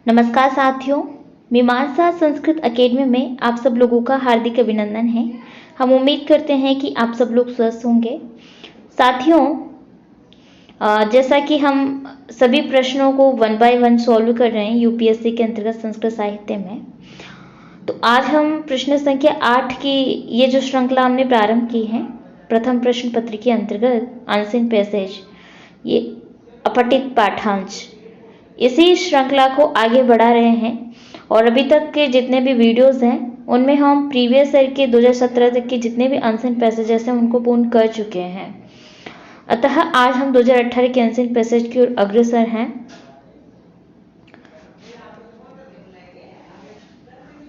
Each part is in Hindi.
नमस्कार साथियों, मीमांसा संस्कृत अकेडमी में आप सब लोगों का हार्दिक अभिनंदन है। हम उम्मीद करते हैं कि आप सब लोग स्वस्थ होंगे। साथियों, जैसा कि हम सभी प्रश्नों को वन बाय वन सॉल्व कर रहे हैं यूपीएससी के अंतर्गत संस्कृत साहित्य में, तो आज हम प्रश्न संख्या 8 की ये जो श्रृंखला हमने प्रारंभ की है, प्रथम प्रश्न पत्र के अंतर्गत अनसीन पैसेज, ये अपठित पाठांश, इसी श्रृंखला को आगे बढ़ा रहे हैं। और अभी तक के जितने भी वीडियोस हैं उनमें हम प्रीवियस ईयर के 2017 तक के जितने भी अनसीन पैसेजेस हैं उनको पूर्ण कर चुके हैं। अतः आज हम 2018 के अनसीन पैसेज की ओर अग्रसर हैं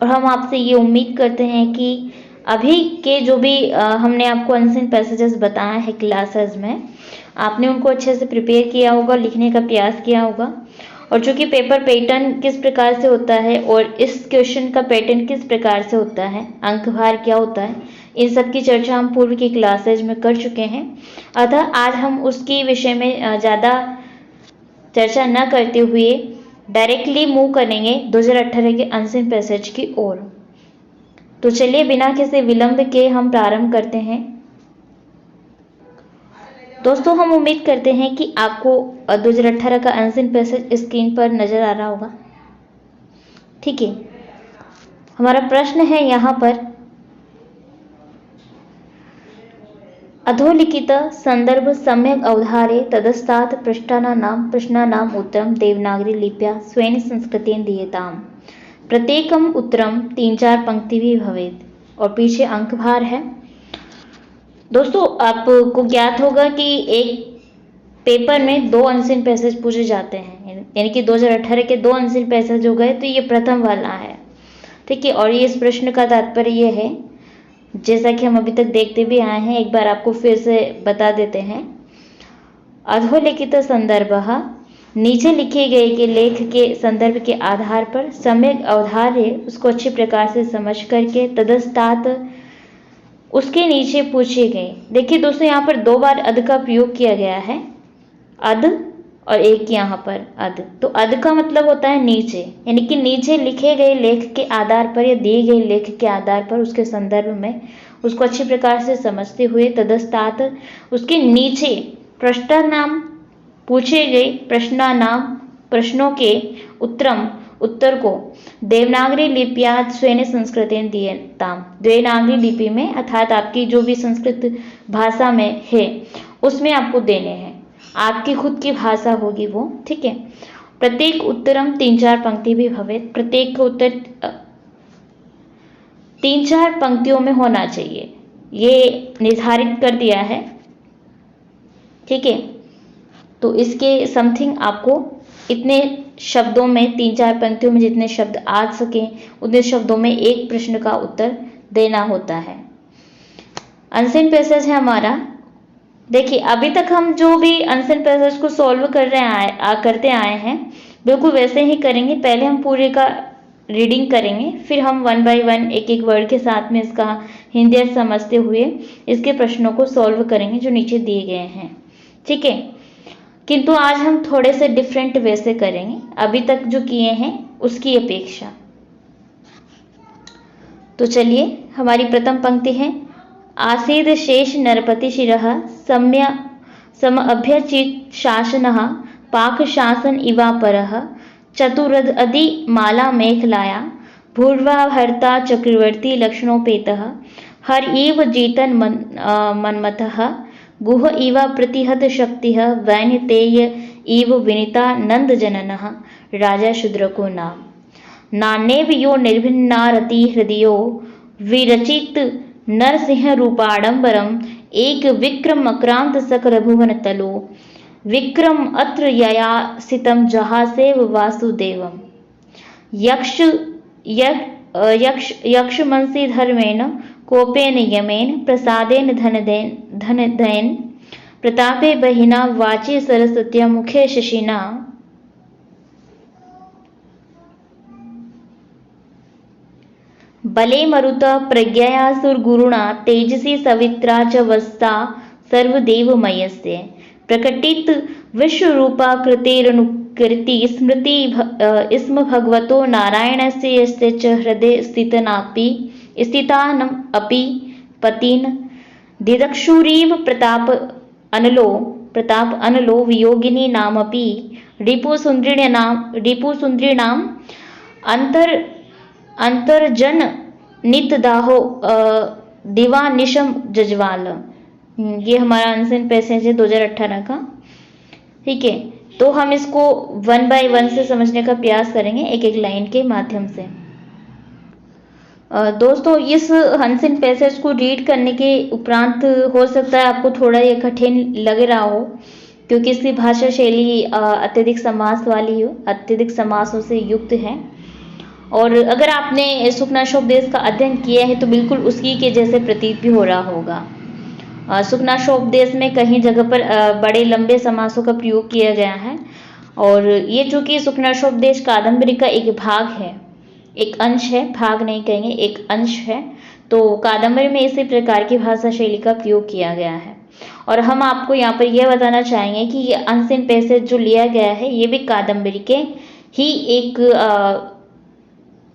और हम आपसे ये उम्मीद करते हैं कि अभी के जो भी हमने आपको अनसीन पैसेजेस बताए हैं क्लासेस में, आपने उनको अच्छे से प्रिपेयर किया होगा, लिखने का प्रयास किया होगा। और जो कि पेपर पैटर्न किस प्रकार से होता है और इस क्वेश्चन का पैटर्न किस प्रकार से होता है, अंकभार क्या होता है, इन सब की चर्चा हम पूर्व की क्लासेज में कर चुके हैं। अतः आज हम उसकी विषय में ज़्यादा चर्चा न करते हुए डायरेक्टली मूव करेंगे 2018 के अनसीन पैसेज की ओर। तो चलिए बिना किसी विलंब के हम प्रारंभ करते हैं। दोस्तों, हम उम्मीद करते हैं कि आपको 2018 का अनसीन पैसेज स्क्रीन पर नजर आ रहा होगा। ठीक है, हमारा प्रश्न है यहाँ पर, अधोलिखित संदर्भ सम्यक अवधारे तदस्तात् प्रश्नानाम् उत्तरम देवनागरी लिप्या स्वेन संस्कृतेन दीयताम्। प्रत्येकम उत्तरम 3-4 पंक्ति भी भवेत्। और पीछे अंकभार है। दोस्तों, आपको ज्ञात होगा कि एक पेपर में 2 अनसीन पैसेज पूछे जाते हैं, यानी कि 2018 के 2 अनसीन पैसेज हो गए, तो ये प्रथम वाला है। ठीक है, और ये इस प्रश्न का तात्पर्य ये है, जैसा कि हम अभी तक देखते भी आए हैं, एक बार आपको फिर से बता देते हैं। अधोलिखित संदर्भः, नीचे लिखे गए के लेख के संदर्भ के आधार पर सम्यक अवधार्य, उसको अच्छी प्रकार से समझ करके, तदस्तात्, उसके नीचे पूछे गए। देखिए दोस्तों, यहाँ पर 2 बार अध का प्रयोग किया गया है, अध और एक यहाँ पर अध। तो अध का मतलब होता है नीचे, यानी कि नीचे लिखे गए लेख के आधार पर या दिए गए लेख के आधार पर उसके संदर्भ में उसको अच्छी प्रकार से समझते हुए, तदस्तात्, उसके नीचे प्रश्नानाम, पूछे गए प्रश्नानाम, प्रश्नों के उत्तर को देवनागरी लिपिया स्वेन संस्कृतेन दीयताम्, देवनागरी लिपि में, अर्थात आपकी जो भी संस्कृत भाषा में है उसमें आपको देने हैं, आपकी खुद की भाषा होगी वो। ठीक है, प्रत्येक उत्तरम 3-4 पंक्ति भी भवेत्, प्रत्येक उत्तर 3-4 पंक्तियों में होना चाहिए, ये निर्धारित कर दिया है। ठीक है, तो इसके समथिंग आपको इतने शब्दों में, 3-4 पंक्तियों में जितने शब्द आ सकें उतने शब्दों में एक प्रश्न का उत्तर देना होता है। अनसीन पैसेज है हमारा। देखिए, अभी तक हम जो भी अनसीन पैसेज को सॉल्व करते आए हैं, बिल्कुल वैसे ही करेंगे। पहले हम पूरे का रीडिंग करेंगे, फिर हम 1 बाय 1 एक वर्ड के साथ में इसका हिंदी अर्थ समझते हुए इसके प्रश्नों को सॉल्व करेंगे जो नीचे दिए गए हैं। ठीक है, किंतु आज हम थोड़े से डिफरेंट वे से करेंगे अभी तक जो किए हैं उसकी अपेक्षा। तो चलिए, हमारी प्रथम पंक्ति है, आसीद शेष नरपति शिरः समअभ्यचित शासनः पाक शासन इवापरः चतुरद अधि माला मेखलाया भूर्वा हर्ता चक्रवर्ती लक्षणोपेतः हर इव जीतन मनमतः गुह इव प्रतिहत शक्तिः वैन्यतेय इव विनीता नंद जननः राजा शूद्रको नाम। नान्येव यो निर्भिन्नारति हृदयो विरचित नरसिंह रूपाडंबरम एक विक्रम अक्रांत सकल भुवन तलो विक्रम अत्र ययासितम जहासेव वासुदेवम। यक्ष मनसी धर्मेण कोपेन यमेन प्रसादेन धनदेन प्रतापे बहिना वाची सरस्वत्या मुखे शशिना बले मरुता प्रज्ञया सुरगुरुणा तेजसी सवित्रा च वस्ता सर्वदेवमयस्य प्रकटित विश्वरूपा कृतेरनु कीर्ति स्मृति स्म भगवतो नारायणस्य यस्य च हृदये स्थितानम् अपि पतिन् दिदक्षुरीव प्रताप अनलो वियोगिनी नामपि रिपुसुंदरीणाम अंतर्जन नितदाहो दिवानिशम जजवाल। ये हमारा अनसीन पैसेज है 2018 का। ठीक है, तो हम इसको 1 बाय 1 से समझने का प्रयास करेंगे, एक एक लाइन के माध्यम से। दोस्तों, इस अनसीन पैसेज को रीड करने के उपरांत हो सकता है आपको थोड़ा ये कठिन लग रहा हो, क्योंकि इसकी भाषा शैली अत्यधिक समास वाली हो, अत्यधिक समासों से युक्त है। और अगर आपने सुखनाशोपदेश का अध्ययन किया है तो बिल्कुल उसी के जैसे प्रतीत भी हो रहा होगा। सुखनाशोपदेश में कहीं जगह पर बड़े लंबे समासों का प्रयोग किया गया है, और ये चूंकि सुखनाशोपदेश कादम्बरी का एक भाग है, एक अंश है, भाग नहीं कहेंगे, एक अंश है, तो कादम्बरी में इसी प्रकार की भाषा शैली का प्रयोग किया गया है। और हम आपको यहाँ पर यह बताना चाहेंगे कि ये अनसीन पैसेज जो लिया गया है ये भी कादम्बरी के ही एक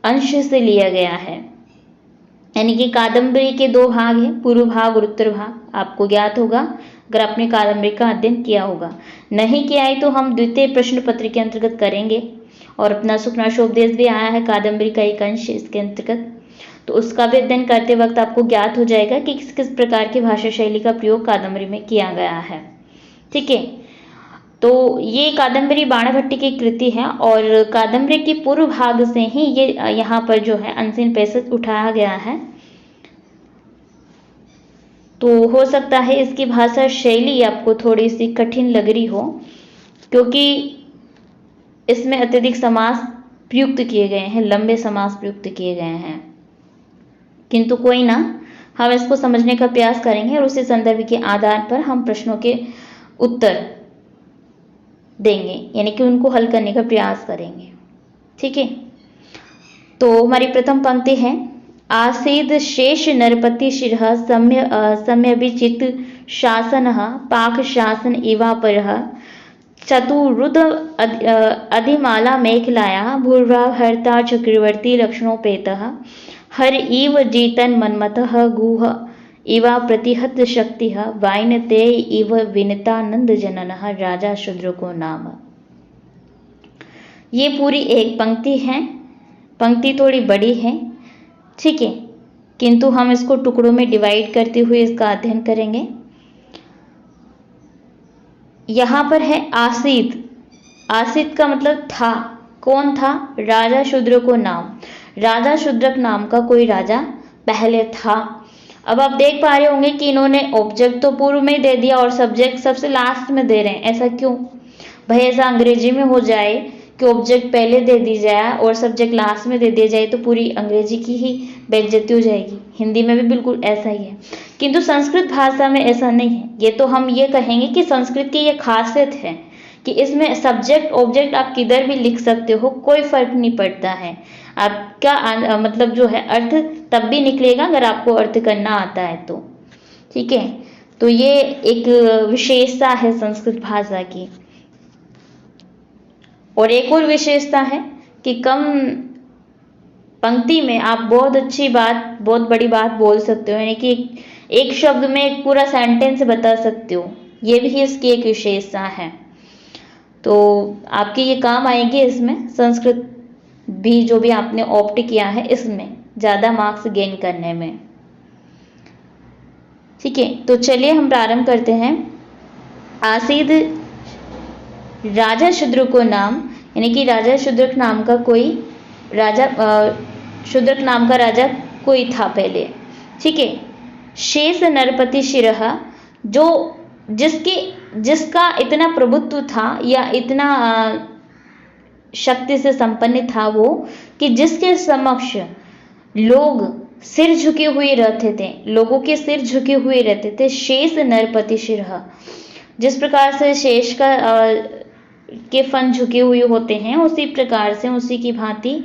अंश से लिया गया है। यानी कि कादम्बरी के 2 भाग हैं, पूर्व भाग और उत्तर भाग। आपको ज्ञात होगा अगर आपने कादम्बरी का अध्ययन किया होगा। नहीं किया है तो हम द्वितीय प्रश्न पत्र के अंतर्गत करेंगे, और अपना सुखनाशोपदेश भी आया है कादम्बरी का एक अंश इसके अंतर्गत, तो उसका भी अध्ययन करते वक्त आपको ज्ञात हो जाएगा कि किस किस प्रकार की भाषा शैली का प्रयोग कादम्बरी में किया गया है। ठीक है, तो ये कादम्बरी बाणभट्ट की कृति है, और कादम्बरी की पूर्व भाग से ही ये यहाँ पर जो है अनसीन पैसेज उठाया गया है। तो हो सकता है इसकी भाषा शैली आपको थोड़ी सी कठिन लग रही हो, क्योंकि इसमें अत्यधिक समास प्रयुक्त किए गए हैं, लंबे समास प्रयुक्त किए गए हैं। किंतु कोई ना, हम इसको समझने का प्रयास करेंगे और उसी संदर्भ के आधार पर हम प्रश्नों के उत्तर देंगे, यानी कि उनको हल करने का प्रयास करेंगे। ठीक है, तो हमारी प्रथम पंक्ति है, आसीद शेष नरपति शिरः सम्यभिचित शासनः पाक शासन इवापरः चतुरुद अधिमाला मेखलाया भूर्भाव हर्ता चक्रवर्ती लक्षणोपेतः हर इव जीतन मनमतः गुह इवा प्रतिहत शक्ति वाइनते इव विनतानंद जननः राजा शूद्र को नाम। ये पूरी एक पंक्ति है, पंक्ति थोड़ी बड़ी है, ठीक है, किंतु हम इसको टुकड़ों में डिवाइड करते हुए इसका अध्ययन करेंगे। यहां पर है आसीद। आसीद का मतलब था, कौन था? राजा शूद्र को नाम। राजा शूद्रक नाम का कोई राजा पहले था। अब आप देख पा रहे होंगे कि इन्होंने ऑब्जेक्ट तो पूर्व में दे दिया और सब्जेक्ट सबसे लास्ट में दे रहे हैं। ऐसा क्यों भाई? ऐसा अंग्रेजी में हो जाए कि ऑब्जेक्ट पहले दे दी जाए और सब्जेक्ट लास्ट में दे दिया जाए तो पूरी अंग्रेजी की ही बेइज्जती हो जाएगी। हिंदी में भी बिल्कुल ऐसा ही है, किंतु संस्कृत भाषा में ऐसा नहीं है। ये तो हम ये कहेंगे कि संस्कृत की ये खासियत है कि इसमें सब्जेक्ट ऑब्जेक्ट आप किधर भी लिख सकते हो, कोई फर्क नहीं पड़ता है। आपका मतलब जो है अर्थ तब भी निकलेगा अगर आपको अर्थ करना आता है तो। ठीक है, तो ये एक विशेषता है संस्कृत भाषा की। और एक और विशेषता है कि कम पंक्ति में आप बहुत अच्छी बात, बहुत बड़ी बात बोल सकते हो, यानी कि एक शब्द में एक पूरा सेंटेंस बता सकते हो। ये भी इसकी एक विशेषता है, तो आपके ये काम आएगी इसमें। संस्कृत भी जो भी आपने ऑप्ट किया है इसमें ज़्यादा मार्क्स गेन करने में। ठीक है, तो चलिए हम प्रारंभ करते हैं। आसीद राजा शूद्र को नाम, यानी कि राजा शूद्रक नाम का कोई राजा, शूद्रक नाम का राजा कोई था पहले। ठीक है, शेष नरपति शिरः, जो जिसका इतना प्रभुत्व था या इतना शक्ति से संपन्न था वो कि जिसके समक्ष लोग सिर झुके हुए रहते थे, लोगों के सिर झुके हुए रहते थे। शेष नरपति शिरः, जिस प्रकार से शेष का के फन झुके हुए होते हैं, उसी प्रकार से उसी की भांति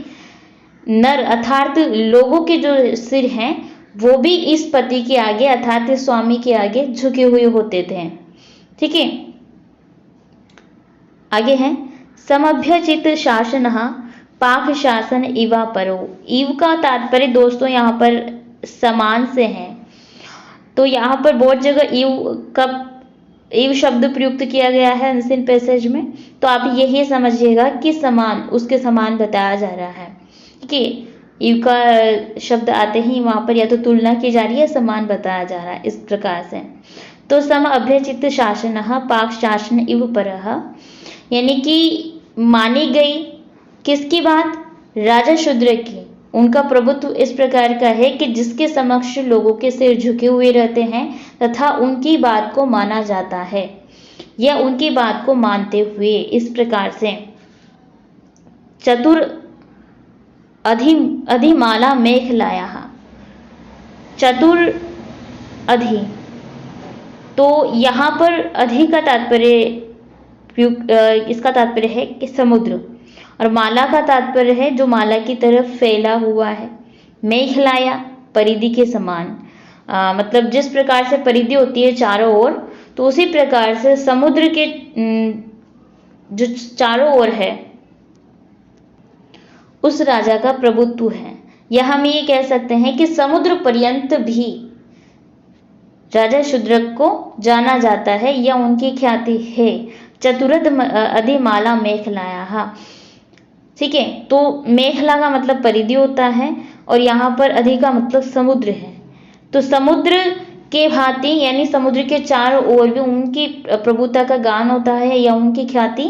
नर अर्थात लोगों के जो सिर हैं वो भी इस पति के आगे अर्थात इस स्वामी के आगे झुके हुए होते थे। ठीक है, आगे है समभ्यचित शासनः पाक शासन इवा परो। इव का तात्पर्य दोस्तों यहाँ पर समान से है। तो यहाँ पर बहुत जगह इव शब्द प्रयुक्त किया गया है अनसीन पैसेज में, तो आप यही समझिएगा कि समान, उसके समान बताया जा रहा है। ठीक है, इव का शब्द आते ही वहां पर या तो तुलना की जा रही है, समान बताया जा रहा है, इस प्रकार से। तो सम अभ्यचित शासनः पाक शासन इव परः, यानी कि मानी गई किसकी बात? राजा शूद्र की। उनका प्रभुत्व इस प्रकार का है कि जिसके समक्ष लोगों के सिर झुके हुए रहते हैं तथा उनकी बात को माना जाता है, या उनकी बात को मानते हुए, इस प्रकार से। चतुर अधिमाला मेखलायाः, चतुर अधि, तो यहाँ पर अधि का तात्पर्य, इसका तात्पर्य है कि समुद्र, और माला का तात्पर्य है जो माला की तरफ फैला हुआ है। मेखलाया, परिधि के समान, मतलब जिस प्रकार से परिधि होती है चारों ओर, तो उसी प्रकार से समुद्र के जो चारों ओर है उस राजा का प्रभुत्व है। या हम ये कह सकते हैं कि समुद्र पर्यंत भी राजा शूद्रक को जाना जाता है या उनकी ख्याति है। चतुरद अधिमाला मेखलायाः, ठीक है। तो मेखला का मतलब परिधि होता है और यहाँ पर अधि का मतलब समुद्र है। तो समुद्र के भांति, यानी समुद्र के चारों ओर भी उनकी प्रभुता का गान होता है या उनकी ख्याति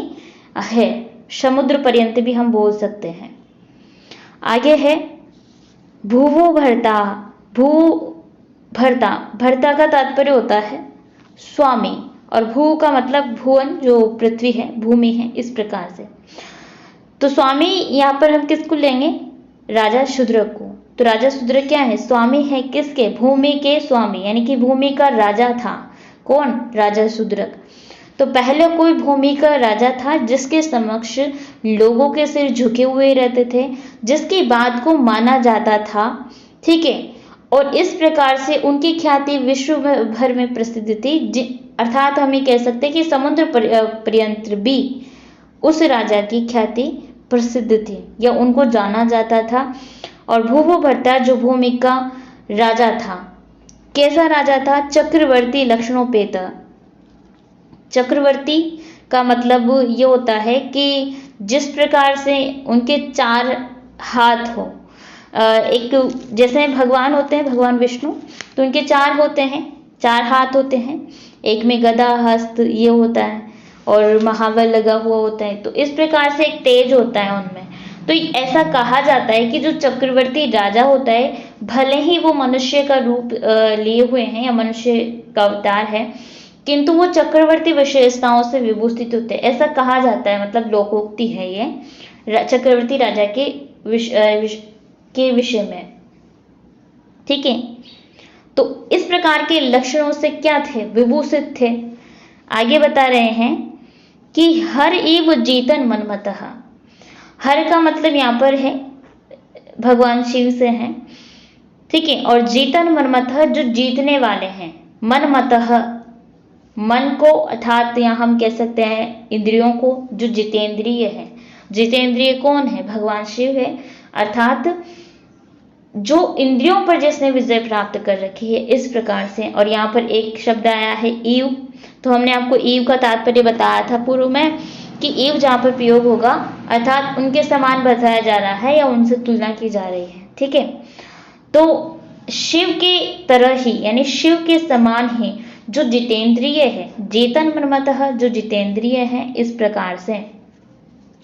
है। समुद्र पर्यंत भी हम बोल सकते हैं। आगे है भूवो भर्ता। भर्ता, भर्ता का तात्पर्य होता है स्वामी, और भू का मतलब भुवन, जो पृथ्वी है, भूमि है, इस प्रकार से। तो स्वामी यहाँ पर हम किसको लेंगे? राजा शूद्रक को। तो राजा शूद्रक क्या है? स्वामी है किसके? भूमि के स्वामी, यानी कि भूमि का राजा था। कौन? राजा शूद्रक। तो पहले कोई भूमि का राजा था जिसके समक्ष लोगों के सिर झुके हुए रहते थे, जिसकी बात को माना जाता था, ठीक है। और इस प्रकार से उनकी ख्याति विश्व भर में प्रसिद्ध थी। अर्थात हम ये कह सकते हैं कि समुद्र पर्यंत भी उस राजा की ख्याति प्रसिद्ध थी या उनको जाना जाता था। और भूवो भर्ता जो भूमि का राजा था, कैसा राजा था? चक्रवर्ती लक्षणोपेत। चक्रवर्ती का मतलब ये होता है कि जिस प्रकार से उनके चार हाथ हो, एक जैसे भगवान होते हैं, भगवान विष्णु, तो उनके चार होते हैं, चार हाथ होते हैं, एक में गदा हस्त ये होता है और महावर लगा हुआ होता है। तो इस प्रकार से एक तेज होता है उनमें। तो ऐसा कहा जाता है कि जो चक्रवर्ती राजा होता है, भले ही वो मनुष्य का रूप लिए हुए हैं या मनुष्य का अवतार है, किंतु वो चक्रवर्ती विशेषताओं से विभूषित होते हैं, ऐसा कहा जाता है। मतलब लोकोक्ति है ये चक्रवर्ती राजा के विषय में, ठीक है। तो इस प्रकार के लक्षणों से क्या थे? विभूषित थे। आगे बता रहे हैं कि हर इव जीतन मनमतः। हर का मतलब यहाँ पर है भगवान शिव से है, ठीक है। और जीतन मनमतः, जो जीतने वाले हैं। मनमतः, मन को, अर्थात यहाँ हम कह सकते हैं इंद्रियों को, जो जितेंद्रिय है। जितेंद्रिय कौन है? भगवान शिव है। अर्थात जो इंद्रियों पर जिसने विजय प्राप्त कर रखी है, इस प्रकार से। और यहाँ पर एक शब्द आया है ईव। तो हमने आपको ईव का तात्पर्य बताया था पूर्व में कि ईव जहाँ पर प्रयोग होगा अर्थात उनके समान बताया जा रहा है या उनसे तुलना की जा रही है, ठीक है। तो शिव के तरह ही, यानी शिव के समान ही जो जितेंद्रिय है, जेतन मनमतः, जो जितेंद्रिय है, इस प्रकार से।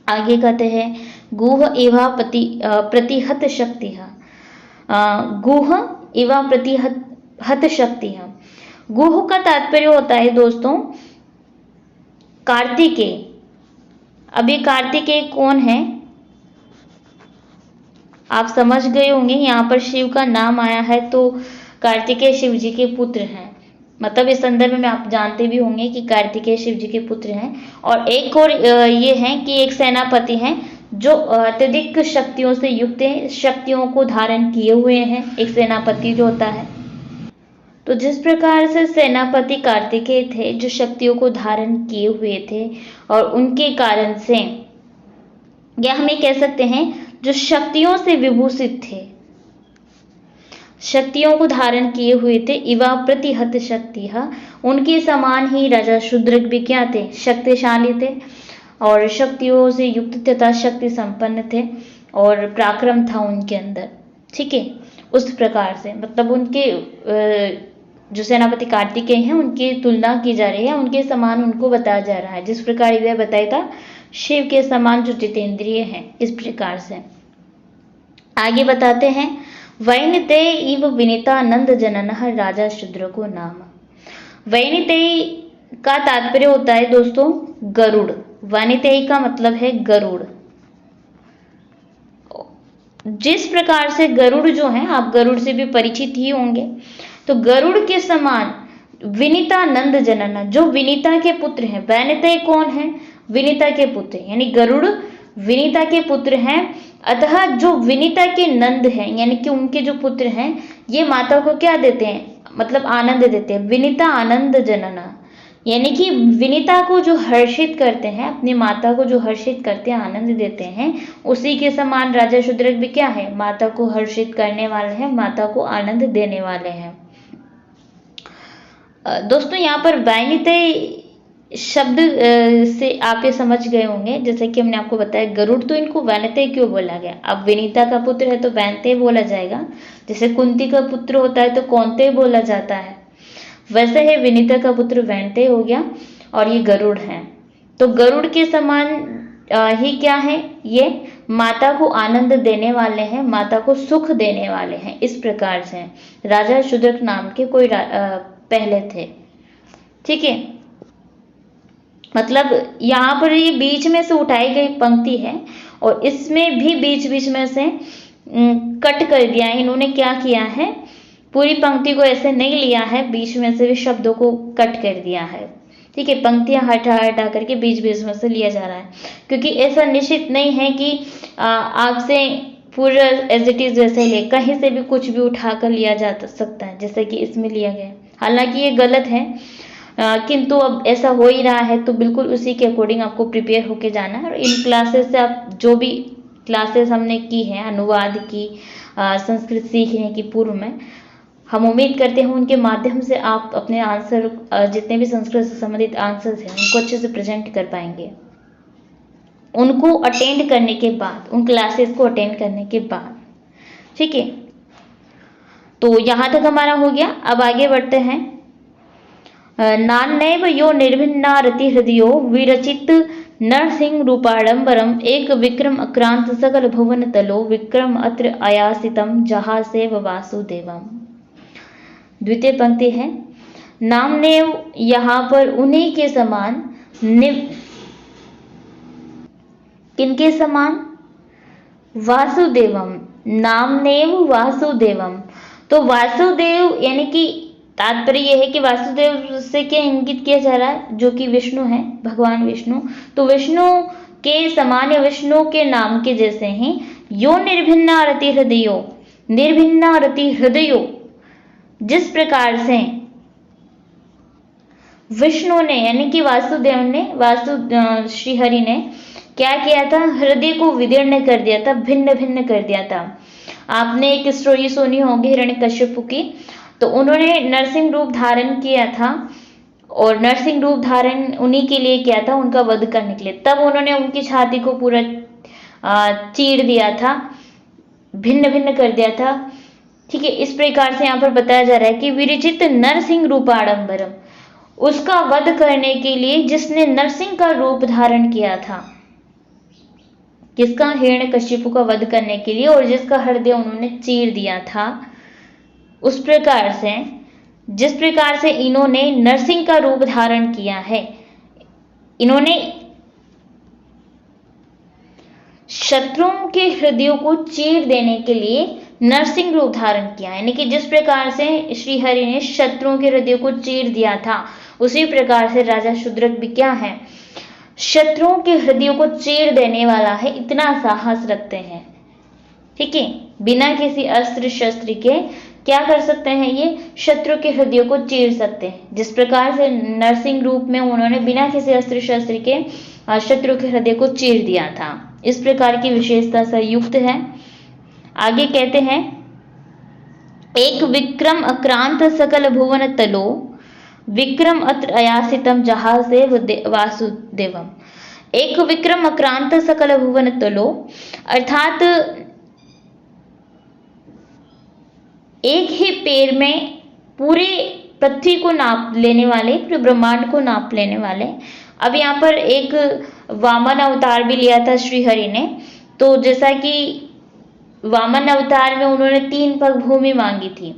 आगे कहते हैं गुह एवा प्रतिहत शक्ति। गुह एवा प्रतिहत शक्ति। गुह का तात्पर्य होता है दोस्तों कार्तिकेय। अब ये कार्तिकेय कौन है आप समझ गए होंगे। यहाँ पर शिव का नाम आया है तो कार्तिकेय शिव जी के पुत्र हैं। मतलब इस संदर्भ में आप जानते भी होंगे कि कार्तिकेय शिव जी के पुत्र हैं। और एक और ये है कि एक सेनापति हैं जो अत्यधिक शक्तियों से युक्त है, शक्तियों को धारण किए हुए हैं, एक सेनापति जो होता है। तो जिस प्रकार से सेनापति कार्तिकेय थे जो शक्तियों को धारण किए हुए थे और उनके कारण से या हम ये कह सकते हैं जो शक्तियों से विभूषित थे, शक्तियों को धारण किए हुए थे। इवा प्रतिहत शक्ति, उनके समान ही राजा शूद्रक भी क्या थे, शक्तिशाली थे और शक्तियों से युक्त तथा शक्ति संपन्न थे और पराक्रम था उनके अंदर। ठीक है, उस प्रकार से मतलब उनके जो सेनापति कार्तिकेय हैं उनकी तुलना की जा रही है, उनके समान उनको बताया जा रहा है। जिस प्रकार यह बताया था शिव के समान जो जितेंद्रिय हैं, इस प्रकार से आगे बताते हैं। वैनतेय इव विनीतानंद जननः राजा शूद्रको नाम। वैनतेय का तात्पर्य होता है दोस्तों गरुड़। वैनतेय का मतलब है गरुड़। जिस प्रकार से गरुड़ जो है, आप गरुड़ से भी परिचित ही होंगे, तो गरुड़ के समान विनीतानंद जनन, जो विनीता के पुत्र हैं। वैनतेय कौन है, विनीता के पुत्र, यानी गरुड़ विनीता के पुत्र हैं। अतः जो विनीता के नंद हैं, यानी कि उनके जो पुत्र हैं, ये माता को क्या देते हैं, मतलब आनंद देते हैं। विनीता आनंद जनना, यानी कि विनीता को जो हर्षित करते हैं, अपनी माता को जो हर्षित करते हैं, आनंद देते हैं, उसी के समान राजा शूद्रक भी क्या है, माता को हर्षित करने वाले हैं, माता को आनंद देने वाले हैं। दोस्तों यहाँ पर वैनतेय शब्द से आप ये समझ गए होंगे, जैसे कि हमने आपको बताया गरुड़, तो इनको वैनतेय क्यों बोला गया। अब विनीता का पुत्र है तो वैनतेय बोला जाएगा, जैसे कुंती का पुत्र होता है तो कौनतेय बोला जाता है, वैसे है विनीता का पुत्र वैनतेय हो गया और ये गरुड़ हैं। तो गरुड़ के समान ही क्या है, ये माता को आनंद देने वाले हैं, माता को सुख देने वाले हैं। इस प्रकार से राजा शूद्रक नाम के कोई पहले थे। ठीक है, मतलब यहाँ पर ये बीच में से उठाई गई पंक्ति है और इसमें भी बीच बीच में से कट कर दिया है। इन्होंने क्या किया है, पूरी पंक्ति को ऐसे नहीं लिया है, बीच में से भी शब्दों को कट कर दिया है। ठीक है, पंक्तियां हटा हटा करके बीच बीच में से लिया जा रहा है, क्योंकि ऐसा निश्चित नहीं है कि आपसे पूरा एज इट इज वैसे ही ले, कहीं से भी कुछ भी उठा कर लिया जा सकता है, जैसे कि इसमें लिया गया। हालांकि ये गलत है, किंतु अब ऐसा हो ही रहा है, तो बिल्कुल उसी के अकॉर्डिंग आपको प्रिपेयर होके जाना है। और इन क्लासेस से आप जो भी क्लासेस हमने की हैं अनुवाद की, संस्कृत सीखने की पूर्व में, हम उम्मीद करते हैं उनके माध्यम से आप अपने आंसर, जितने भी संस्कृत से संबंधित आंसर्स हैं, उनको अच्छे से प्रेजेंट कर पाएंगे। उनको अटेंड करने के बाद, उन क्लासेस को अटेंड करने के बाद। ठीक है, तो यहाँ तक हमारा हो गया। अब आगे बढ़ते हैं। नान्यव यो निर्भिन्ना रति हृदयो विरचित नरसिंह रूपाडंबरम एक विक्रम अक्रांत सकल भुवन तलो विक्रम अत्र अयासितम जहासेव वासुदेवम। द्वितीय पंक्ति है, नामनेव यहाँ पर उन्हीं के समान, किनके समान, वासुदेवम, नामनेव वासुदेवम। तो वासुदेव यानी कि तात्पर्य यह है कि वासुदेव से क्या इंगित किया जा रहा है, जो कि विष्णु है, भगवान विष्णु। तो विष्णु के समान या विष्णु के नाम के जैसे ही यो निर्भिन्ना रति हृदयो, निर्भिन्ना रति हृदयो, जिस प्रकार से विष्णु ने यानी कि वासुदेव ने, श्रीहरि ने क्या किया था, हृदय को विदीर्ण कर दिया था, भिन्न भिन्न कर दिया था। आपने एक स्टोरी सुनी होगी हिरण्यकश्यप की, तो उन्होंने नरसिंह रूप धारण किया था और नरसिंह रूप धारण उन्हीं के लिए किया था, उनका वध करने के लिए। तब उन्होंने उनकी छाती को पूरा चीर दिया था, भिन्न भिन्न कर दिया था। ठीक है, इस प्रकार से यहाँ पर बताया जा रहा है कि विरचित नरसिंह रूपाडंबरम, उसका वध करने के लिए जिसने नरसिंह का रूप धारण किया था, किसका, हिरण्यकश्यप का वध करने के लिए, और जिसका हृदय उन्होंने चीर दिया था। उस प्रकार से जिस प्रकार से इन्होंने नरसिंह का रूप धारण किया है, इन्होंने शत्रुओं के हृदयों को चीर देने के लिए नरसिंह रूप धारण किया। यानी कि जिस प्रकार से श्रीहरि ने शत्रुओं के हृदय को चीर दिया था, उसी प्रकार से राजा शूद्रक भी क्या है, शत्रुओं के हृदयों को चीर देने वाला है, इतना साहस रखते हैं। ठीक है, बिना किसी अस्त्र शस्त्र के क्या कर सकते हैं, ये शत्रु के हृदयों को चीर सकते हैं। जिस प्रकार से नरसिंह रूप में उन्होंने बिना किसी अस्त्र शस्त्र के शत्रु के हृदय को चीर दिया था। इस प्रकार की विशेषता से युक्त है। आगे कहते हैं एक विक्रम अक्रांत सकल भुवन तलो विक्रम अत्र अयासितम जहासे वासुदेवम। एक विक्रम अक्रांत सकल भुवन तलो अर्थात एक ही पैर में पूरे पृथ्वी को नाप लेने वाले, पूरे ब्रह्मांड को नाप लेने वाले। अब यहाँ पर एक वामन अवतार भी लिया था श्री हरि ने। तो जैसा कि वामन अवतार में उन्होंने 3 पग भूमि मांगी थी।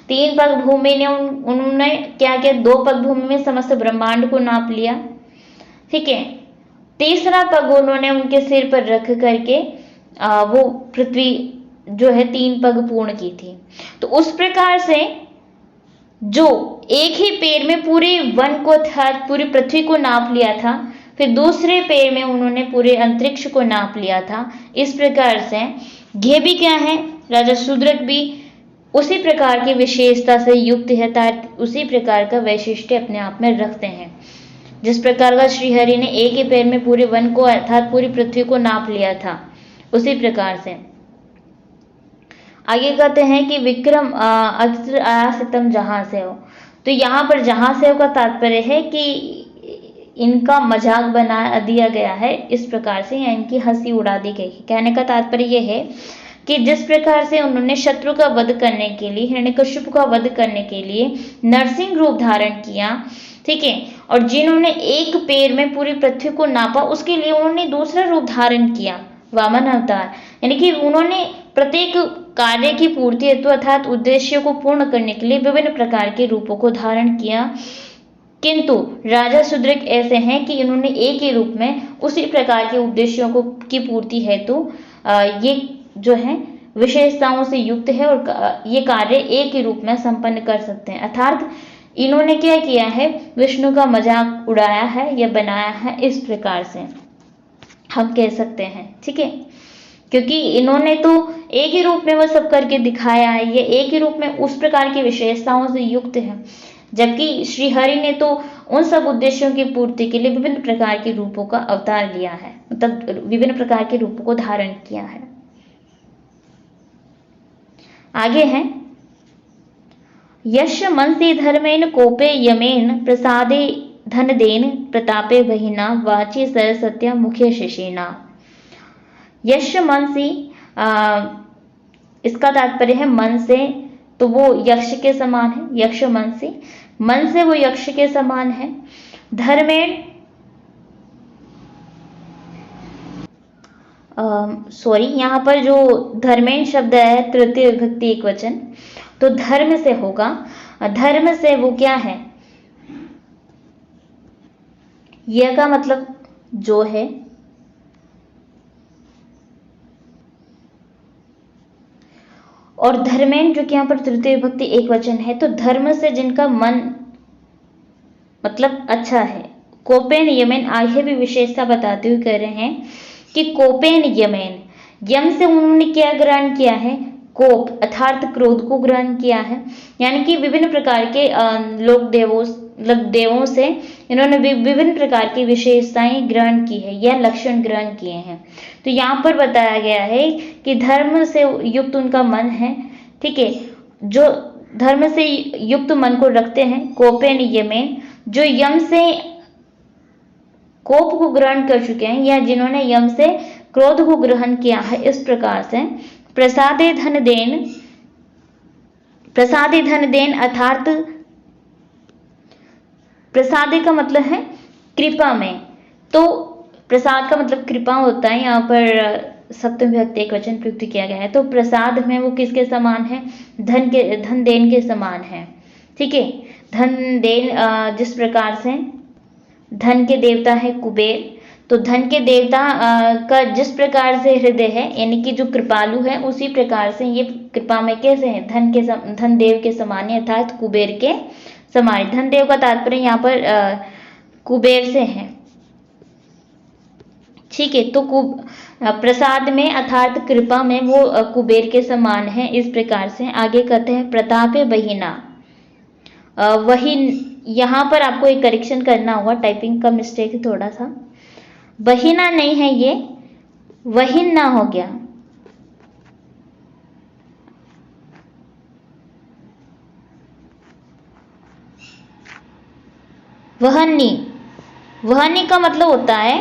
3 पग भूमि ने उन्होंने क्या किया, 2 पग भूमि में समस्त ब्रह्मांड को नाप लिया। ठीक है, तीसरा पग उन्होंने उनके सिर पर रख करके वो पृथ्वी जो है 3 पग पूर्ण की थी। तो उस प्रकार से जो एक ही पैर में पूरे वन को अर्थात पूरी पृथ्वी को नाप लिया था, फिर दूसरे पैर में उन्होंने पूरे अंतरिक्ष को नाप लिया था। इस प्रकार से ये भी क्या है, राजा शूद्रक भी उसी प्रकार की विशेषता से युक्त है, उसी प्रकार का वैशिष्ट्य अपने आप में रखते हैं। जिस प्रकार का श्रीहरि ने एक ही पैर में पूरे वन को अर्थात पूरी पृथ्वी को नाप लिया था, उसी प्रकार से आगे कहते हैं कि विक्रम अत्र आयासितम जहां से हो। तो यहाँ पर जहां से हो का तात्पर्य है कि इनका मजाक बना दिया गया है इस प्रकार से, या इनकी हंसी उड़ा दी गई है। कहने का तात्पर्य यह है कि जिस प्रकार से उन्होंने शत्रु का वध करने के लिए, हिरण्यकश्यप का वध करने के लिए नरसिंह रूप धारण किया, ठीक है, और जिन्होंने एक पैर में पूरी पृथ्वी को नापा, उसके लिए उन्होंने दूसरा रूप धारण किया, वामन अवतार। यानी कि उन्होंने प्रत्येक कार्य की पूर्ति हेतु अर्थात उद्देश्य को पूर्ण करने के लिए विभिन्न प्रकार के रूपों को धारण किया। किंतु राजा शूद्रक ऐसे हैं कि इन्होंने एक ही रूप में उसी प्रकार के उद्देश्यों को की पूर्ति हेतु ये जो है विशेषताओं से युक्त है और ये कार्य एक ही रूप में संपन्न कर सकते हैं। अर्थात इन्होंने क्या किया है, विष्णु का मजाक उड़ाया है या बनाया है, इस प्रकार से हम कह सकते हैं। ठीक है, क्योंकि इन्होंने तो एक ही रूप में वो सब करके दिखाया है, ये एक ही रूप में उस प्रकार की विशेषताओं से युक्त है, जबकि श्री हरि ने तो उन सब उद्देश्यों की पूर्ति के लिए विभिन्न प्रकार के रूपों का अवतार लिया है, मतलब विभिन्न प्रकार के रूपों को धारण किया है। आगे है यश मनसि धर्मेण कोपे यमेन प्रसादे धन देन प्रतापे बहिना वाची सरस्वत्या मुखे शिशिना। यश मनसि इसका तात्पर्य है मन से, तो वो यक्ष के समान है। यक्ष मनसि, मन से वो यक्ष के समान है। धर्मेण यहाँ पर जो धर्मेण शब्द है तृतीय विभक्ति एक वचन, तो धर्म से होगा। धर्म से वो क्या है, यह का मतलब जो है, और धर्मेण जो कि यहाँ पर तृतीय विभक्ति एक वचन है, तो धर्म से जिनका मन मतलब अच्छा है। कोपेन यमेन, आगे भी विशेषता बताते हुए कह रहे हैं कि कोपेन यमेन, यम से उन्होंने क्या ग्रहण किया है, कोप अर्थात क्रोध को ग्रहण किया है। यानी कि विभिन्न प्रकार के लोक देवों से इन्होंने विभिन्न प्रकार की विशेषताएं ग्रहण की है या लक्षण ग्रहण किए हैं। तो यहाँ पर बताया गया है कि धर्म से युक्त उनका मन है। ठीक है, जो धर्म से युक्त मन को रखते हैं। कोपेन यमेन, जो यम से कोप को ग्रहण कर चुके हैं या जिन्होंने यम से क्रोध को ग्रहण किया है। इस प्रकार से प्रसादे धन देन अर्थात प्रसादे का मतलब है कृपा में, तो प्रसाद का मतलब कृपा होता है। यहाँ पर सप्तमी विभक्ति एक वचन प्रयुक्त किया गया है, तो प्रसाद में वो किसके समान है, धन देन के समान है। ठीक है, धन देन जिस प्रकार से धन के देवता है कुबेर, तो धन के देवता का जिस प्रकार से हृदय है यानी कि जो कृपालु है, उसी प्रकार से ये कृपा में कैसे है, धन देव के समान है अर्थात कुबेर के समान। धन देव का तात्पर्य यहाँ पर कुबेर से है। ठीक है, तो प्रसाद में अर्थात कृपा में वो कुबेर के समान है। इस प्रकार से आगे कहते हैं प्रतापे बहिना। वही यहाँ पर आपको एक करेक्शन करना होगा, टाइपिंग का मिस्टेक है थोड़ा सा, बहिना नहीं है ये, वहिन्ना हो गया, वहन्नी, वहन्नी का मतलब होता है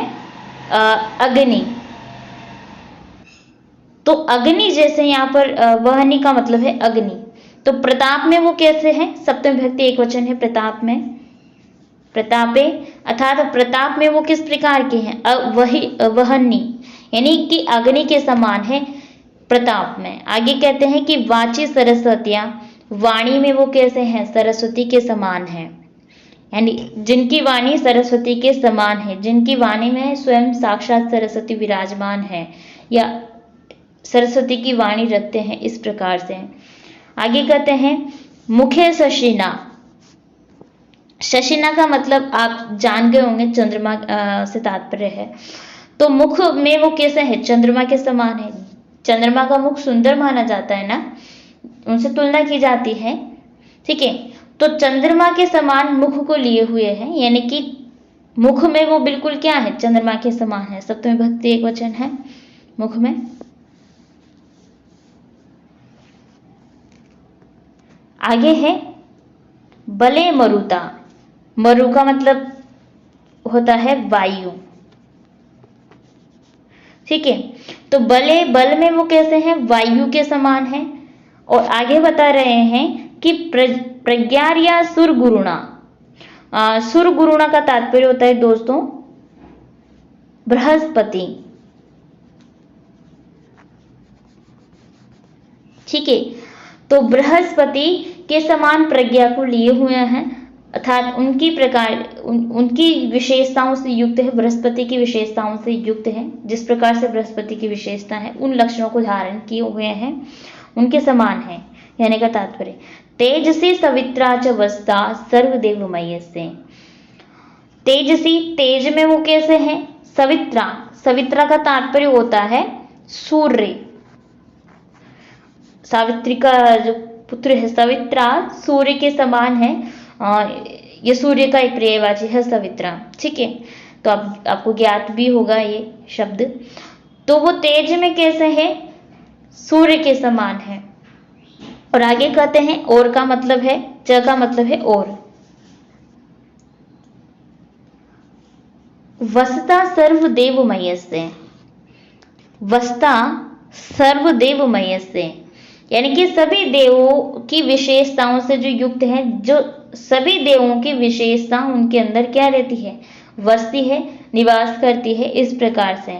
अग्नि। तो अग्नि जैसे यहाँ पर वहनी का मतलब है अग्नि। तो प्रताप में वो कैसे है, सप्तमी विभक्ति एक वचन है प्रताप में, प्रतापे, अर्थात प्रताप में वो किस प्रकार के हैं, वही वहनी, यानी कि अग्नि के समान है प्रताप में। आगे कहते हैं कि वाची सरस्वतियां, वाणी में वो कैसे हैं, सरस्वती के समान है, यानी जिनकी वाणी सरस्वती के समान है, जिनकी वाणी में स्वयं साक्षात सरस्वती विराजमान है या सरस्वती की वाणी रखते हैं, इस प्रकार से। आगे कहते हैं मुखे शशिना, शशिना का मतलब आप जान गए होंगे चंद्रमा से तात्पर्य है। तो मुख में वो कैसे है, चंद्रमा के समान है। चंद्रमा का मुख सुंदर माना जाता है ना, उनसे तुलना की जाती है, ठीक है। तो चंद्रमा के समान मुख को लिए हुए हैं, यानी कि मुख में वो बिल्कुल क्या है, चंद्रमा के समान है। सप्तमी विभक्ति एक वचन है मुख में। आगे है बले मरुता, मरु का मतलब होता है वायु, ठीक है। तो बले, बल में वो कैसे हैं, वायु के समान है। और आगे बता रहे हैं कि प्रज्ञार्या सुर गुरुणा, सुर गुरुणा का तात्पर्य होता है दोस्तों बृहस्पति, ठीक है। तो बृहस्पति के समान प्रज्ञा को लिए हुए हैं, अर्थात उनकी प्रकार उनकी विशेषताओं से युक्त है, बृहस्पति की विशेषताओं से युक्त है। जिस प्रकार से बृहस्पति की विशेषता है, उन लक्षणों को धारण किए हुए हैं, उनके समान है, कहने का तात्पर्य। तेजसी सवित्रा च वस्ता सर्वदेवमय से, तेजसी, तेज में वो कैसे हैं, सवित्रा, सवित्रा का तात्पर्य होता है सूर्य, सावित्री का जो पुत्र है सवित्रा, सूर्य के समान है। ये सूर्य का एक पर्यायवाची है सवित्रा, ठीक है। तो आपको ज्ञात भी होगा ये शब्द। तो वो तेज में कैसे है, सूर्य के समान है। और आगे कहते हैं और का मतलब है, च का मतलब है और। वसता सर्वदेवमय से, वसता सर्वदेवमय से, यानी कि सभी देवों की विशेषताओं से जो युक्त है, जो सभी देवों की विशेषता उनके अंदर क्या रहती है, वसती है, निवास करती है, इस प्रकार से।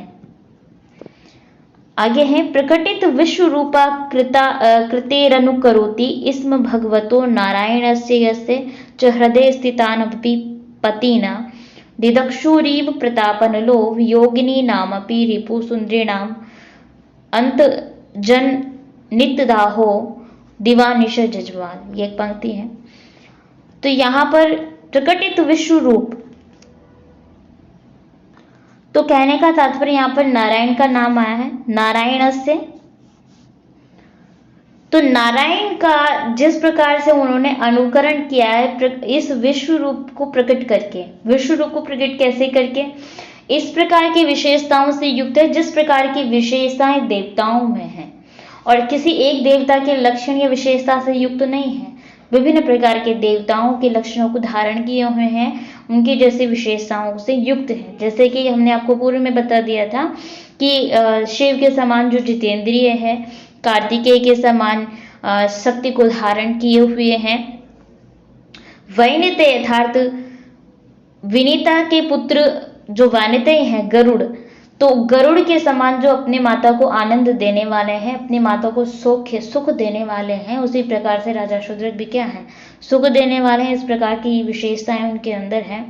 आगे है प्रकटित विश्व रूपा कृतेरनुकरोति इसम भगवतो नारायणस्य यस्य च हृदय स्थितानपि पतिना दिदक्षुरीव प्रतापनलो योगिनी नामपि रिपु सुंदरीणाम अंत जन नित्यदाहो दिवानिश जजवाल, ये एक पंक्ति है। तो यहां पर प्रकटित विश्व रूप, तो कहने का तात्पर्य यहां पर नारायण का नाम आया है, नारायण से। तो नारायण का जिस प्रकार से उन्होंने अनुकरण किया है इस विश्व रूप को प्रकट करके, विश्व रूप को प्रकट कैसे करके, इस प्रकार की विशेषताओं से युक्त है जिस प्रकार की विशेषताएं देवताओं में है, और किसी एक देवता के लक्षण या विशेषता से युक्त नहीं है, विभिन्न प्रकार के देवताओं के लक्षणों को धारण किए हुए हैं, उनकी जैसी विशेषताओं से युक्त है। जैसे कि हमने आपको पूर्व में बता दिया था कि शिव के समान जो जितेंद्रिय है, कार्तिकेय के समान शक्ति को धारण किए हुए हैं। वैनिते अर्थात विनीता के पुत्र जो वानितेय हैं गरुड़, तो गरुड़ के समान जो अपने माता को आनंद देने वाले हैं, अपनी माता को सुख देने वाले हैं, उसी प्रकार से राजा शूद्रक भी क्या है, सुख देने वाले हैं। इस प्रकार की विशेषताएं उनके अंदर है।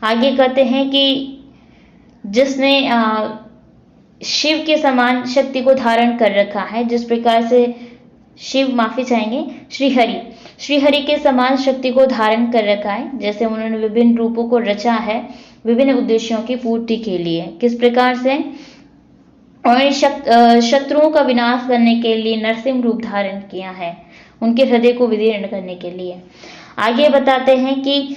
आगे कहते हैं कि जिसने शिव के समान शक्ति को धारण कर रखा है, जिस प्रकार से शिव, माफी चाहेंगे, श्रीहरि के समान शक्ति को धारण कर रखा है, जैसे उन्होंने विभिन्न रूपों को रचा है विभिन्न उद्देश्यों की पूर्ति के लिए। किस प्रकार से उन्होंने शत्रुओं का विनाश करने के लिए नरसिंह रूप धारण किया है, उनके हृदय को विदीर्ण करने के लिए। आगे बताते हैं कि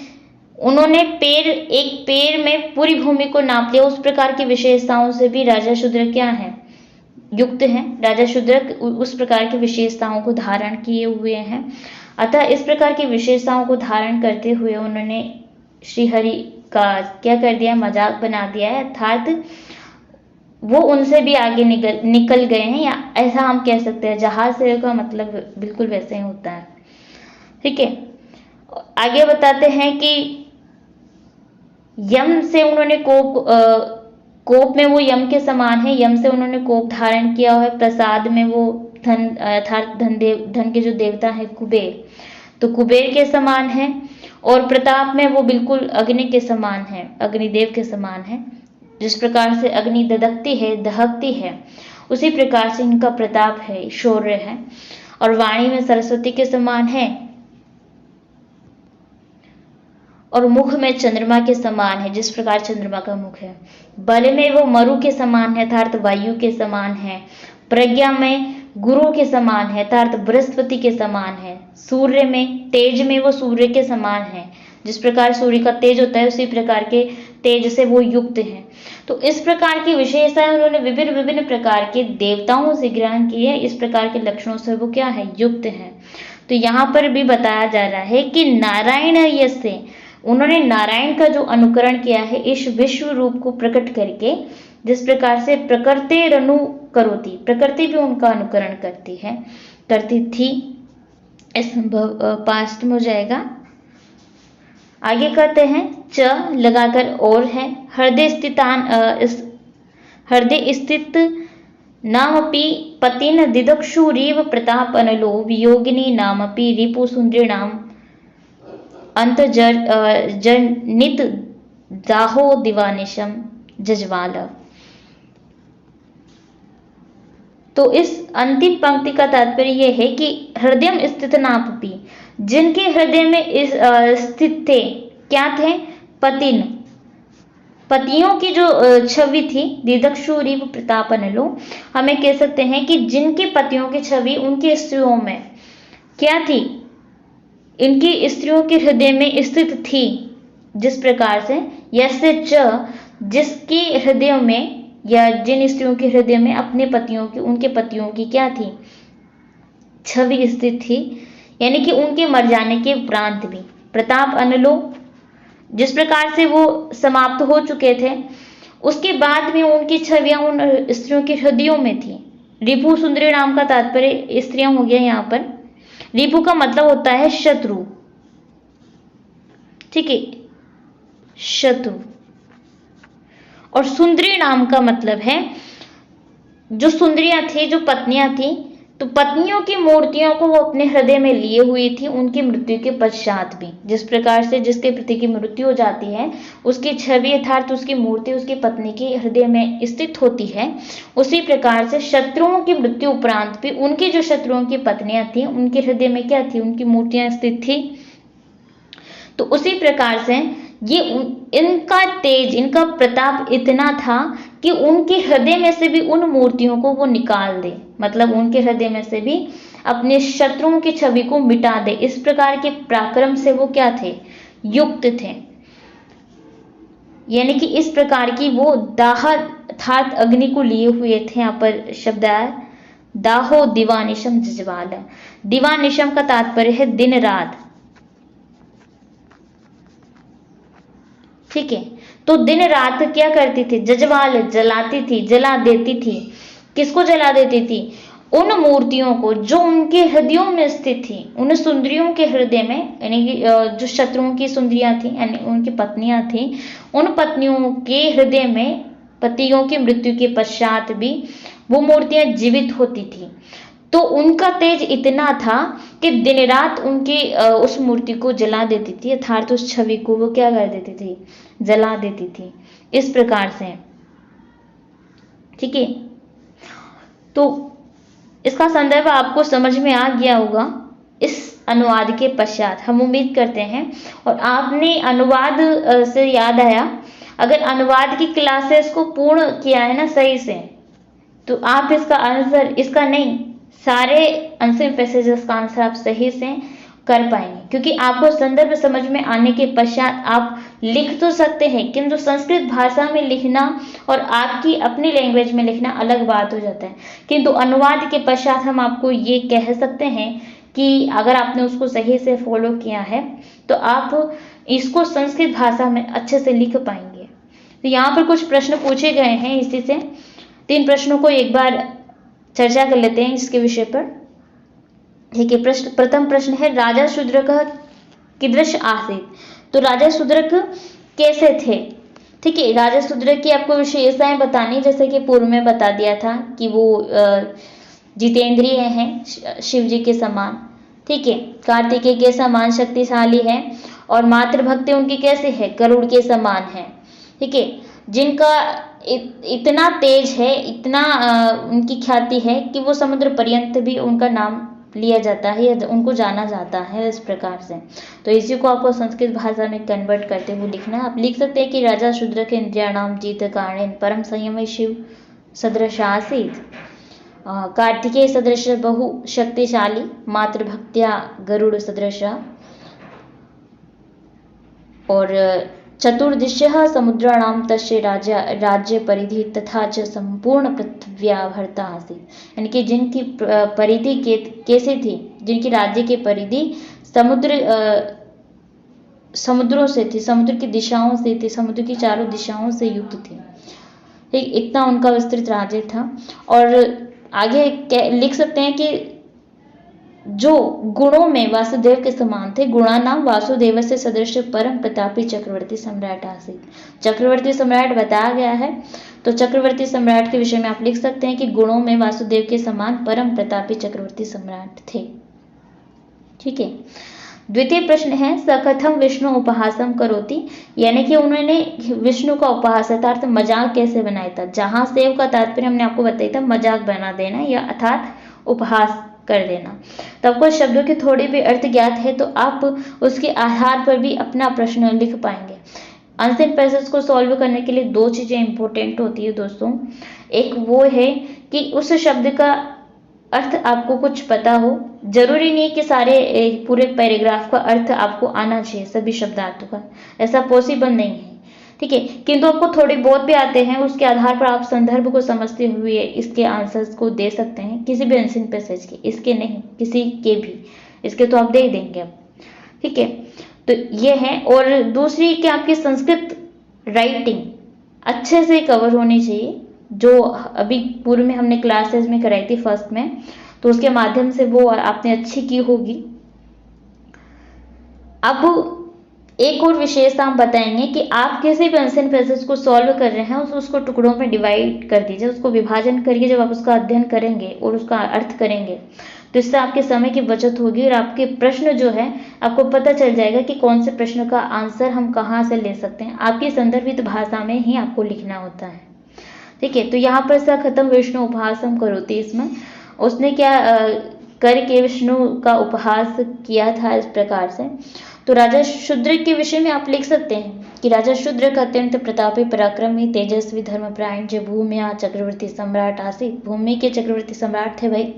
उन्होंने एक पेड़ में पूरी भूमि को नाप लिया। उस प्रकार की विशेषताओं से भी राजा शूद्रक क्या है, युक्त हैं। राजा शूद्रक उस प्रकार की विशेषताओं को धारण किए हुए हैं। अतः इस प्रकार की विशेषताओं को धारण करते हुए उन्होंने श्रीहरि का क्या कर दिया, मजाक बना दिया है, अर्थात वो उनसे भी आगे निकल गए हैं, या ऐसा हम कह सकते हैं। जहाज से का मतलब बिल्कुल वैसे ही होता है। ठीक है, आगे बताते हैं कि यम से उन्होंने कोप में वो यम के समान है। यम से उन्होंने कोप धारण किया है। प्रसाद में वो धन अर्थात धन के जो देवता है कुबेर, तो कुबेर के समान है। और प्रताप में वो बिल्कुल अग्नि के समान है, अग्निदेव के समान है। जिस प्रकार से अग्नि दहकती है, दहकती है, उसी प्रकार से इनका प्रताप है, शौर्य है। और वाणी में सरस्वती के समान है और मुख में चंद्रमा के समान है, जिस प्रकार चंद्रमा का मुख है। बल में वो मरु के समान है, अर्थात वायु के समान है। प्रज्ञा में गुरु के समान है, अर्थात बृहस्पति के समान है। सूर्य में, तेज में वो सूर्य के समान है। जिस प्रकार सूर्य का तेज होता है, उसी प्रकार के तेज से वो युक्त है। तो इस प्रकार की विशेषताएं उन्होंने विभिन्न विभिन्न प्रकार के देवताओं से ग्रहण की है। इस प्रकार के लक्षणों से वो क्या है, युक्त है। तो यहाँ पर भी बताया जा रहा है कि नारायण यस्य, उन्होंने नारायण का जो अनुकरण किया है इस विश्व रूप को प्रकट करके। जिस प्रकार से प्रकृति रनु करोति, प्रकृति भी उनका अनुकरण करती है, करती थी। इस पास्ट में हो जाएगा। आगे कहते हैं च लगाकर और है। हृदय स्थित नामपि पतिन दिदक्षुरीव प्रताप अनलो वियोगिनी नामपि रिपु सुंदरीणाम अंतर्जनित दाहो दिवानिशम जजवाल। तो इस अंतिम पंक्ति का तात्पर्य यह है कि हृदय स्थित नापपी, जिनके हृदय में इस स्थित थे, क्या थे, पतिन, पतियों की जो छवि थी, दिदक्षुरीव प्रताप अनलो, हमें कह सकते हैं कि जिनके पतियों की छवि उनकी स्त्रियों में क्या थी, इनकी स्त्रियों के हृदय में स्थित थी। जिस प्रकार से यस्य च, जिसके हृदय में या जिन स्त्रियों के हृदय में अपने पतियों की, उनके पतियों की क्या थी, छवि स्थित थी, यानी कि उनके मर जाने के उपरांत भी। प्रताप अनलो, जिस प्रकार से वो समाप्त हो चुके थे, उसके बाद भी उनकी छवियां उन स्त्रियों के हृदयों में थी। रिपु सुंदरी नाम का तात्पर्य स्त्रियां हो गया। यहाँ पर रिपु का मतलब होता है शत्रु, ठीक है, शत्रु। और सुंदरी नाम का मतलब है जो सुंदरियां थी, जो पत्नियां थी, तो पत्नियों की मूर्तियों को वो अपने हृदय में लिए हुई थी उनकी मृत्यु के पश्चात भी। जिस प्रकार से जिसके पति की मृत्यु हो जाती है, उसकी छवि अर्थात उसकी मूर्ति उसकी पत्नी के हृदय में स्थित होती है, उसी प्रकार से शत्रुओं की मृत्यु उपरांत भी उनकी जो शत्रुओं की पत्नियां थी, उनके हृदय में क्या थी, उनकी मूर्तियां स्थित थी। तो उसी प्रकार से ये इनका तेज, इनका प्रताप इतना था कि उनके हृदय में से भी उन मूर्तियों को वो निकाल दे, मतलब उनके हृदय में से भी अपने शत्रुओं की छवि को मिटा दे। इस प्रकार के पराक्रम से वो क्या थे, युक्त थे। यानी कि इस प्रकार की वो दाह अर्थात अग्नि को लिए हुए थे। यहाँ पर शब्द आया दाहो दिवानिशम जजवाल। दिवानिशम का तात्पर्य है दिन रात, ठीक है। तो दिन रात क्या करती थी, जजवाल, जलाती थी, जला देती थी। किसको जला देती थी, उन मूर्तियों को जो उनके हृदयों में स्थित थी, उन सुंदरियों के हृदय में, यानी कि जो शत्रुओं की सुंदरियां थी, यानी उनकी पत्नियां थी, उन पत्नियों के हृदय में पतियों की मृत्यु के पश्चात भी वो मूर्तियां जीवित होती थी। तो उनका तेज इतना था कि दिन रात उनकी उस मूर्ति को जला देती थी, अर्थात उस छवि को वो क्या कर देती थी, जला देती थी। इस प्रकार से, ठीक है। तो इसका संदर्भ आपको समझ में आ गया होगा इस अनुवाद के पश्चात, हम उम्मीद करते हैं। और आपने अनुवाद से याद आया, अगर अनुवाद की क्लासेस को पूर्ण किया है ना सही से, तो आप इसका आंसर, इसका नहीं, सारे आंसर पैसेजेस का आंसर आप सही से कर पाएंगे, क्योंकि आपको संदर्भ समझ में आने के पश्चात आप लिख तो सकते हैं, किंतु संस्कृत भाषा में लिखना और आपकी अपनी लैंग्वेज में लिखना अलग बात हो जाता है। किंतु अनुवाद के पश्चात हम आपको ये कह सकते हैं कि अगर आपने उसको सही से फॉलो किया है तो आप इसको संस्कृत भाषा में अच्छे से लिख पाएंगे। तो यहाँ पर कुछ प्रश्न पूछे गए हैं, इसी से 3 प्रश्नों को एक बार चर्चा कर लेते हैं इसके विषय पर। ठीक है, प्रथम प्रश्न है राजा शूद्रकः कीदृश आसीत्। तो राजा शूद्रक कैसे थे। ठीक है, राजा शूद्रक की आपको विशेषताएं बतानी, जैसे कि पूर्व में बता दिया था कि वो जितेंद्रिय हैं शिव जी के समान। ठीक है, कार्तिकेय के समान शक्तिशाली है और मातृभक्ति उनकी कैसे है, गरुड़ के समान है। ठीक है, जिनका इतना तेज है, इतना उनकी ख्याति है कि वो समुद्र पर्यंत भी उनका नाम लिया जाता है या उनको जाना जाता है, इस प्रकार से। तो इसी को आपको संस्कृत भाषा में कन्वर्ट करते हुए लिखना है। आप लिख सकते हैं कि राजा शूद्रक इंद्रियाणाम जीत कारणेन परम संयमी शिव सदृश आसीत्, कार्तिकेय सदृश बहु शक्तिशाली, मातृभक्त्या गरुड़ सदृश, और चतुर्दिशः समुद्राणाम तस्य राज्य परिधि तथा च संपूर्ण पृथ्व्या भरता आसीत्। यानी कि जिनकी परिधि कैसे थी, जिनकी राज्य की परिधि समुद्रों से थी, समुद्र की दिशाओं से थी, समुद्र की चारों दिशाओं से युक्त थी। ठीक, इतना उनका विस्तृत राज्य था। और आगे लिख सकते हैं कि जो गुणों में वासुदेव के समान थे, गुणानाम वासुदेव से सदृश परम प्रतापी चक्रवर्ती सम्राट आसीत्। चक्रवर्ती सम्राट बताया गया है, तो चक्रवर्ती सम्राट के विषय में आप लिख सकते हैं कि गुणों में वासुदेव के समान परम प्रतापी चक्रवर्ती सम्राट थे। ठीक है, द्वितीय प्रश्न है सकथम विष्णु उपहासम करोति। यानी कि उन्होंने विष्णु का उपहास अर्थात मजाक कैसे बनाया था। जहां सेव का तात्पर्य हमने आपको बताया था मजाक बना देना या अर्थात उपहास कर देना। तो आपको शब्दों के थोड़ी भी अर्थ ज्ञात है तो आप उसके आधार पर भी अपना प्रश्न लिख पाएंगे। अनसेंट पैसेज को सॉल्व करने के लिए 2 चीजें इंपॉर्टेंट होती है दोस्तों। एक वो है कि उस शब्द का अर्थ आपको कुछ पता हो, जरूरी नहीं कि सारे पूरे पैराग्राफ का अर्थ आपको आना चाहिए, सभी शब्दार्थों का, ऐसा पॉसिबल नहीं है। ठीक है, किंतु आपको थोड़े बहुत भी आते हैं, उसके आधार पर आप संदर्भ को समझते हुए इसके आंसर्स को दे सकते हैं, किसी भी अनसीन पैसेज के, इसके नहीं, किसी के भी, इसके तो आप दे देंगे अब। ठीक है, तो ये है। और दूसरी कि आपकी संस्कृत राइटिंग अच्छे से कवर होनी चाहिए, जो अभी पूर्व में हमने क्लासेस में कराई थी फर्स्ट में, तो उसके माध्यम से वो आपने अच्छी की होगी। अब एक और विशेषता हम बताएंगे कि आप किसी भी अनसेंट पैसेज को सॉल्व कर रहे हैं उसको टुकड़ों में डिवाइड कर दीजिए, उसको विभाजन करिए। जब आप उसका अध्ययन करेंगे और उसका अर्थ करेंगे तो इससे आपके समय की बचत होगी और आपके प्रश्न जो है आपको पता चल जाएगा कि कौन से प्रश्न का आंसर हम कहाँ से ले सकते हैं। आपकी संदर्भित भाषा में ही आपको लिखना होता है। ठीक है, तो यहाँ पर स खत्म विष्णु उपहासम करोति, इसमें उसने क्या करके विष्णु का उपहास किया था इस प्रकार से। तो राजा शूद्रक के विषय में आप लिख सकते हैं कि राजा शूद्रक अत्यंत प्रतापी पराक्रमी तेजस्वी धर्मपरायण जो भूमिया चक्रवर्ती सम्राट आसीत्। भूमि के चक्रवर्ती सम्राट थे भाई।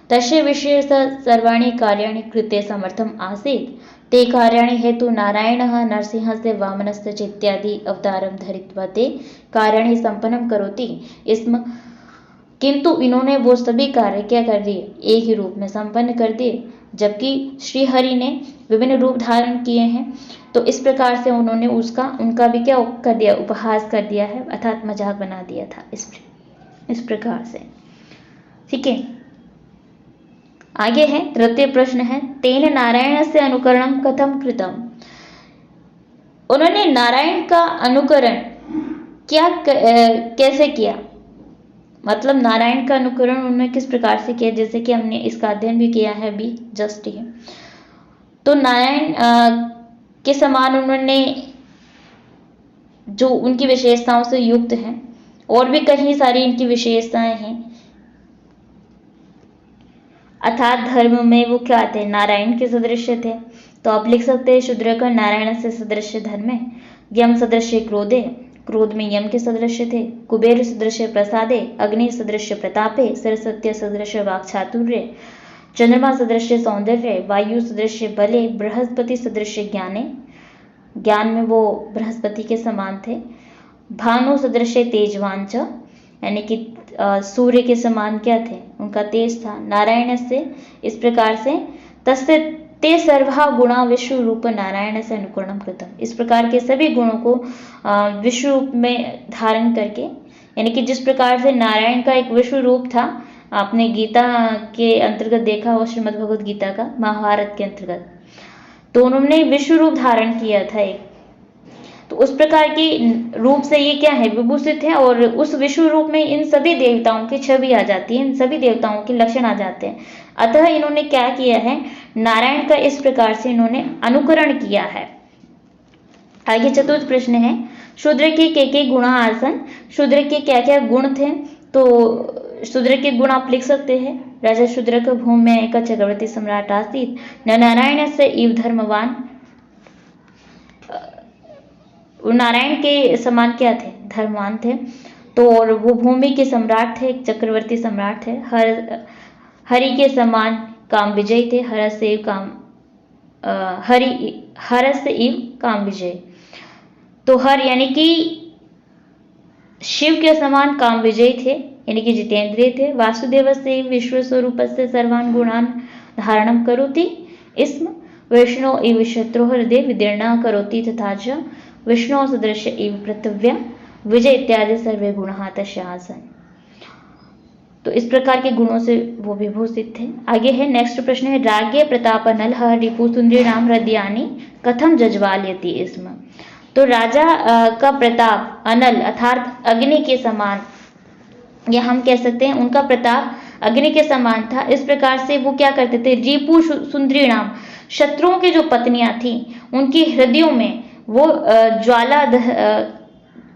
तस्य विषय सर्वाणि कार्याणि कृते समर्थम आसीत्। ते कार्याणि हेतु नारायणः नरसिंहस्य वामनस्य च इत्यादि अवतारं धरित्वा ते कार्याणि संपन्नं करोति स्म। किंतु इन्होंने वो सभी कार्य क्या कर दिए, एक ही रूप में संपन्न कर दिए, जबकि श्री हरि ने विभिन्न रूप धारण किए हैं। तो इस प्रकार से उन्होंने उनका भी क्या कर दिया, उपहास कर दिया है, अर्थात मजाक बना दिया था इस प्रकार से। ठीक है, आगे है तृतीय प्रश्न है तेन नारायण से अनुकरणम कथम कृतम। उन्होंने नारायण का अनुकरण कैसे किया, मतलब नारायण का अनुकरण उन्होंने किस प्रकार से किया, जैसे कि हमने इसका अध्ययन भी किया है अभी जस्ट ही। तो नारायण के समान उन्होंने जो उनकी विशेषताओं से युक्त हैं, और भी कई सारी इनकी विशेषताएं हैं, अर्थात धर्म में वो क्या थे, नारायण के सदृश थे। तो आप लिख सकते हैं शूद्रक नारायण से सदृश धर्म है, यम सदृश क्रोधे, क्रोध में यम के सदृश थे, कुबेर सदृश प्रसादे, अग्नि सदृश प्रतापे, सरस्वती सदृश वाक्चातुर्य, चंद्रमा सदृश सौंदर्य, वायु सदृश बले, बृहस्पति सदृश ज्ञाने, ज्ञान में वो बृहस्पति के समान थे। भानु सदृश तेजवान च, यानी कि सूर्य के समान क्या थे, उनका तेज था। नारायण से, इस प्रकार से तस्य ते सर्वा गुणा विश्व रूप नारायण से अनुकरणम कृतम, इस प्रकार के सभी गुणों को विश्व रूप में धारण करके, यानी कि जिस प्रकार से नारायण का एक विश्व रूप था, आपने गीता के अंतर्गत देखा हो, श्रीमद् भगवद गीता का, महाभारत के अंतर्गत, तो उन्होंने विश्व रूप धारण किया था एक, तो उस प्रकार की रूप से ये क्या है, विभूषित है। और उस विश्व रूप में इन सभी देवताओं की छवि आ जाती है, इन सभी देवताओं के लक्षण आ जाते हैं। अतः इन्होंने क्या किया है, नारायण का इस प्रकार से इन्होंने अनुकरण किया है। आगे चतुर्थ प्रश्न है, शूद्र के गुणा आसन, शूद्र के क्या क्या गुण थे, तो शूद्र के गुण आप लिख सकते हैं। राजा शूद्र का भूमि में एक चक्रवर्ती सम्राट आसीत, न नारायण से इव धर्मवान, नारायण के समान क्या थे, धर्मवान थे। तो और वो भूमि के सम्राट थे, एक चक्रवर्ती सम्राट थे। हरि के समान काम विजय थे, हरस से इव काम विजय। तो हर यानी कि शिव के समान काम विजय थे, यानी कि जितेंद्रिय थे। वासुदेव से विश्व स्वरूप से सर्वान गुणान धारणम करोति, इसम विष्णु इव शत्रु हृदय विदीर्णा करोति, तथा च विष्णु सदृश इव पृथ्व्या विजय इत्यादि सर्वे गुण तस्यासन। तो इस प्रकार के गुणों से वो विभूषित थे। आगे है नेक्स्ट प्रश्न है, राज्ञ प्रताप नलह रिपु सुंदरीणाम हृदयानि कथम जज्वाल्यति इसम। तो राजा का प्रताप अनल अर्थात अग्नि के समान, या हम कह सकते हैं उनका प्रताप अग्नि के समान था। इस प्रकार से वो क्या करते थे, रिपु सुंदरीणाम, शत्रुओं की जो पत्नियां थी उनके हृदयों में वो ज्वाला,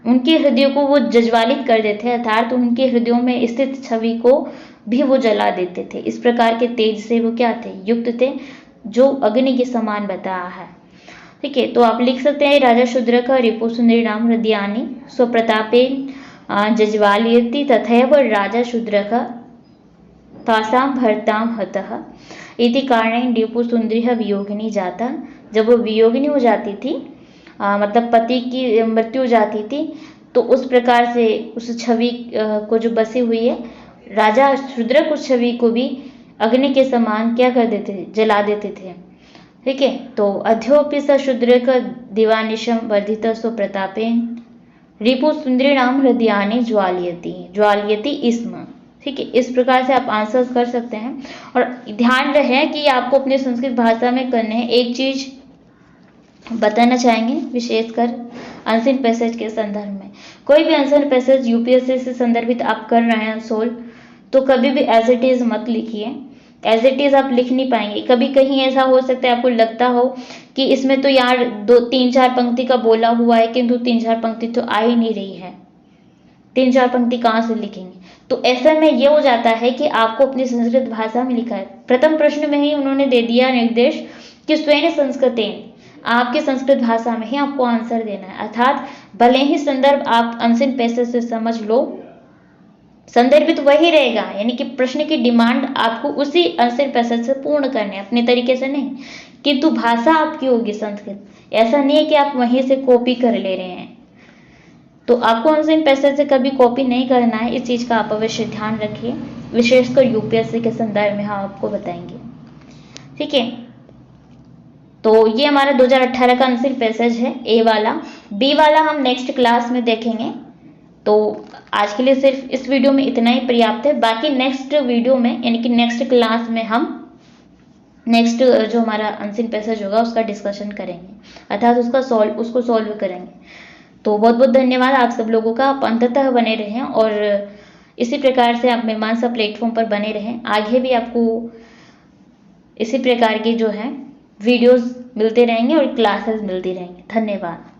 उनके हृदयों को वो जज्वालित कर देते, अर्थात उनके हृदयों में स्थित छवि को भी वो जला देते थे। इस प्रकार के तेज से वो क्या थे, युक्त थे, जो अग्नि के समान बताया है। ठीक है, तो आप लिख सकते हैं, राजा शूद्र का रिपु सुंदरीणाम हृदयानि स्वप्रतापे जज्वालयति, तथैव राजा शूद्र का तासाम भरताम हतः इति कारणेन रिपु सुंदरी वियोगिनी जाता। जब वो वियोगिनी हो जाती थी, मतलब पति की मृत्यु हो जाती थी, तो उस प्रकार से उस छवि को जो बसी हुई है, राजा शूद्र उस छवि को भी अग्नि के समान क्या कर देते थे, जला देते थे। ठीक है, तो अध्योपि स शूद्र का दिवानिशम वर्धित स्वप्रतापे रिपु सुंदरीणाम हृदयानि ज्वाल्यति इसम। ठीक है, इस प्रकार से आप आंसर्स कर सकते हैं। और ध्यान रहे कि आपको अपनी संस्कृत भाषा में करने हैं। एक चीज बताना चाहेंगे, विशेषकर अनसीन पैसेज के संदर्भ में, कोई भी अनसीन पैसेज यूपीएससी से संदर्भित आप कर रहे हैं सोल्व, तो कभी भी एज इट इज मत लिखिए। एज इट इज आप लिख नहीं पाएंगे। कभी कहीं ऐसा हो सकता है आपको लगता हो कि इसमें तो यार 2-3-4 पंक्ति का बोला हुआ है, किंतु 3-4 पंक्ति तो आ ही नहीं रही है, 3-4 पंक्ति कहाँ से लिखेंगे। तो ऐसा में ये हो जाता है कि आपको अपनी संस्कृत भाषा में लिखा है। प्रथम प्रश्न में ही उन्होंने दे दिया निर्देश कि स्वयं संस्कृतेन, आपकी संस्कृत भाषा में ही आपको आंसर देना है। अर्थात भले ही संदर्भ आप अनसीन पैसेज से समझ लो, संदर्भित वही रहेगा, यानी कि प्रश्न की डिमांड आपको उसी अनसीन पैसेज से पूर्ण करने, अपने तरीके से नहीं, किंतु भाषा आपकी होगी संस्कृत। ऐसा नहीं है कि आप वहीं से कॉपी कर ले रहे हैं। तो आपको अनसीन पैसेज से कभी कॉपी नहीं करना है, इस चीज का आप अवश्य ध्यान रखिए, विशेषकर यूपीएससी के संदर्भ में हम आपको बताएंगे। ठीक है, तो ये हमारा 2018 का अनसीन पैसेज है, ए वाला। बी वाला हम नेक्स्ट क्लास में देखेंगे। तो आज के लिए सिर्फ इस वीडियो में इतना ही पर्याप्त है। बाकी नेक्स्ट वीडियो में, यानी कि नेक्स्ट क्लास में हम नेक्स्ट जो हमारा अनसीन पैसेज होगा उसका डिस्कशन करेंगे, अर्थात उसको सॉल्व करेंगे। तो बहुत बहुत धन्यवाद आप सब लोगों का, आप अंततः बने रहें और इसी प्रकार से आप मीमांसा प्लेटफॉर्म पर बने रहें। आगे भी आपको इसी प्रकार की जो है वीडियोस मिलते रहेंगे और क्लासेस मिलती रहेंगी। धन्यवाद।